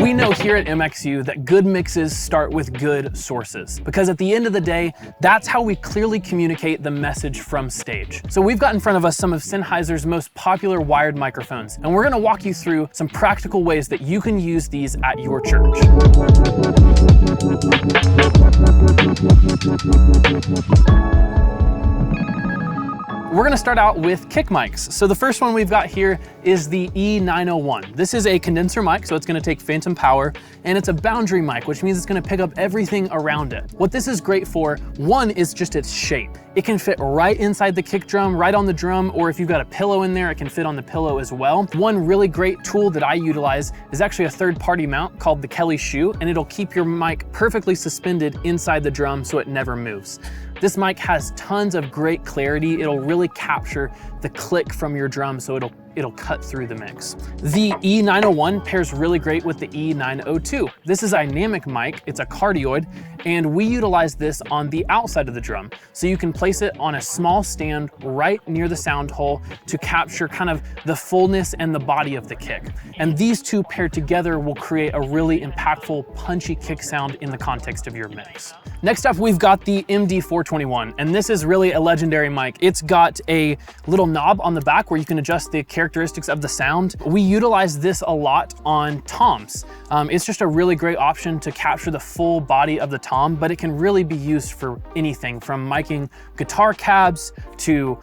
We know here at MXU that good mixes start with good sources, because at the end of the day, that's how we clearly communicate the message from stage. So we've got in front of us some of Sennheiser's most popular wired microphones, and we're gonna walk you through some practical ways that you can use these at your church. We're gonna start out with kick mics. So the first one we've got here is the E901. This is a condenser mic, so it's gonna take phantom power, and it's a boundary mic, which means it's gonna pick up everything around it. What this is great for, one, is just its shape. It can fit right inside the kick drum, right on the drum, or if you've got a pillow in there, it can fit on the pillow as well. One really great tool that I utilize is actually a third-party mount called the Kelly Shoe, and it'll keep your mic perfectly suspended inside the drum so it never moves. This mic has tons of great clarity. It'll really capture the click from your drum, so it'll cut through the mix. The E901 pairs really great with the E902. This is a dynamic mic, it's a cardioid, and we utilize this on the outside of the drum. So you can place it on a small stand right near the sound hole to capture kind of the fullness and the body of the kick. And these two paired together will create a really impactful, punchy kick sound in the context of your mix. Next up, we've got the MD421, and this is really a legendary mic. It's got a little knob on the back where you can adjust the characteristics of the sound. We utilize this a lot on toms. It's just a really great option to capture the full body of the tom, but it can really be used for anything from miking guitar cabs to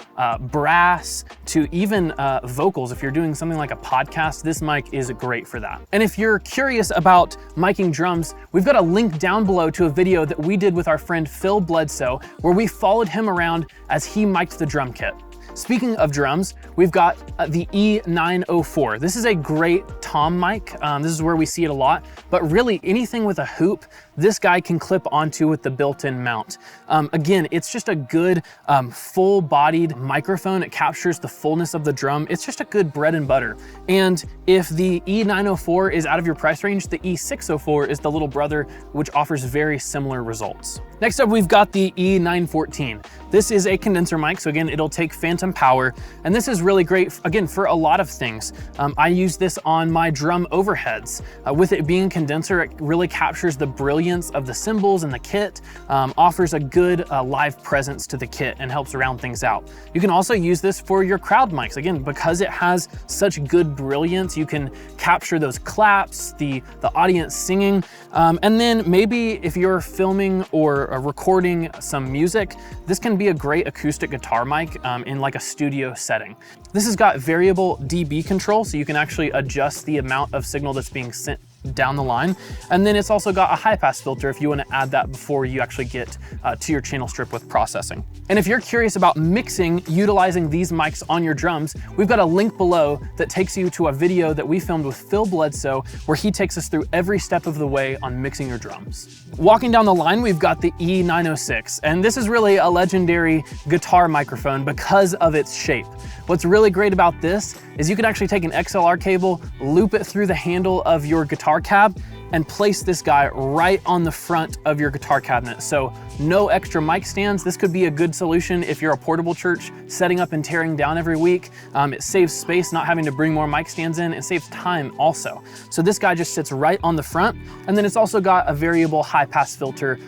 brass to even vocals. If you're doing something like a podcast, this mic is great for that. And if you're curious about miking drums, we've got a link down below to a video that we did with our friend Phil Bledsoe, where we followed him around as he mic'd the drum kit. Speaking of drums, we've got the E904. This is a great tom mic. This is where we see it a lot, but really anything with a hoop, this guy can clip onto with the built-in mount. Again, it's just a good full-bodied microphone. It captures the fullness of the drum. It's just a good bread and butter. And if the E904 is out of your price range, the E604 is the little brother, which offers very similar results. Next up, we've got the E914. This is a condenser mic, so again, it'll take phantom power, and this is really great, again, for a lot of things. I use this on my drum overheads. With it being condenser, it really captures the brilliance of the cymbals and the kit, offers a good live presence to the kit and helps round things out. You can also use this for your crowd mics. Again, because it has such good brilliance, you can capture those claps, the audience singing, and then maybe if you're filming or recording some music, this can be a great acoustic guitar mic in like a studio setting. This has got variable dB control, so you can actually adjust the amount of signal that's being sent down the line. And then it's also got a high pass filter if you want to add that before you actually get to your channel strip with processing. And if you're curious about mixing utilizing these mics on your drums, we've got a link below that takes you to a video that we filmed with Phil Bledsoe, where he takes us through every step of the way on mixing your drums. Walking down the line, we've got the E906, and this is really a legendary guitar microphone because of its shape. What's really great about this is you can actually take an XLR cable, loop it through the handle of your guitar cab, and place this guy right on the front of your guitar cabinet. So no extra mic stands. This could be a good solution if you're a portable church setting up and tearing down every week. It saves space not having to bring more mic stands in. It saves time also. So this guy just sits right on the front, and then it's also got a variable high pass filter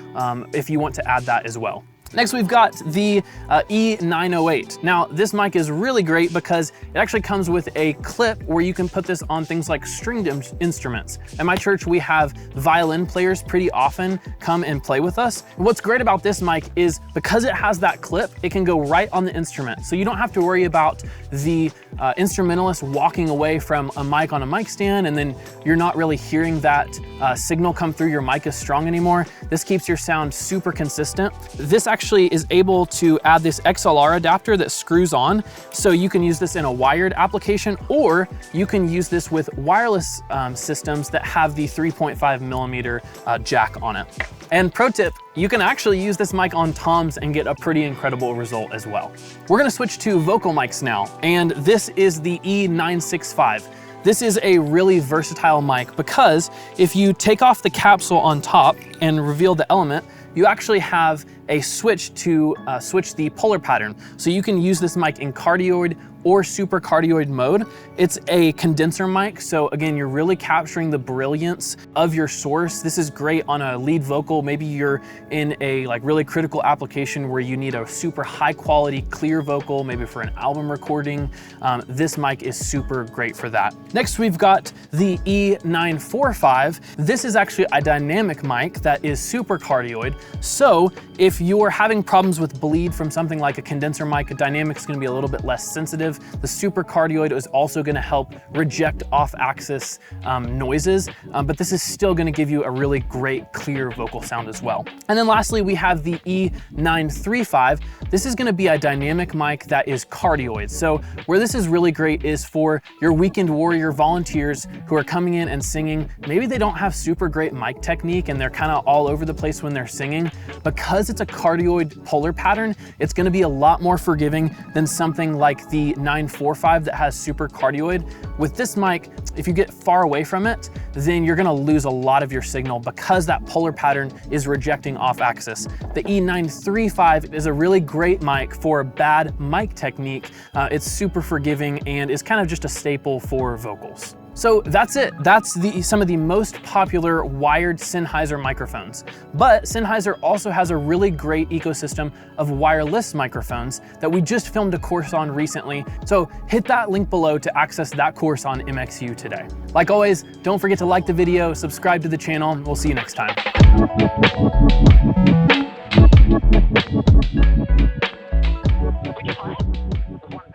if you want to add that as well. Next, we've got the E908. Now, this mic is really great because it actually comes with a clip where you can put this on things like stringed instruments. At my church, we have violin players pretty often come and play with us. What's great about this mic is because it has that clip, it can go right on the instrument. So you don't have to worry about the instrumentalist walking away from a mic on a mic stand, and then you're not really hearing that signal come through your mic as strong anymore. This keeps your sound super consistent. This actually is able to add this XLR adapter that screws on, so you can use this in a wired application, or you can use this with wireless systems that have the 3.5 millimeter jack on it. And pro tip, you can actually use this mic on toms and get a pretty incredible result as well. We're gonna switch to vocal mics now, and this is the E965. This is a really versatile mic because if you take off the capsule on top and reveal the element, you actually have a switch to switch the polar pattern. So you can use this mic in cardioid or super cardioid mode. It's a condenser mic, so again, you're really capturing the brilliance of your source. This is great on a lead vocal. Maybe you're in a like really critical application where you need a super high quality clear vocal, maybe for an album recording. This mic is super great for that. Next, we've got the E945. This is actually a dynamic mic that is super cardioid. So if you're having problems with bleed from something like a condenser mic, a dynamic is going to be a little bit less sensitive. The super cardioid is also going to help reject off-axis noises, but this is still going to give you a really great clear vocal sound as well. And then lastly, we have the E935. This is going to be a dynamic mic that is cardioid. So where this is really great is for your weekend warrior volunteers who are coming in and singing. Maybe they don't have super great mic technique and they're kind of all over the place when they're singing. Because it's a cardioid polar pattern, it's going to be a lot more forgiving than something like the 945 that has super cardioid. With this mic, if you get far away from it, then you're going to lose a lot of your signal because that polar pattern is rejecting off axis. The E935 is a really great mic for bad mic technique. It's super forgiving and is kind of just a staple for vocals. So that's it. That's some of the most popular wired Sennheiser microphones. But Sennheiser also has a really great ecosystem of wireless microphones that we just filmed a course on recently. So hit that link below to access that course on MXU today. Like always, don't forget to like the video, subscribe to the channel. We'll see you next time. Which one?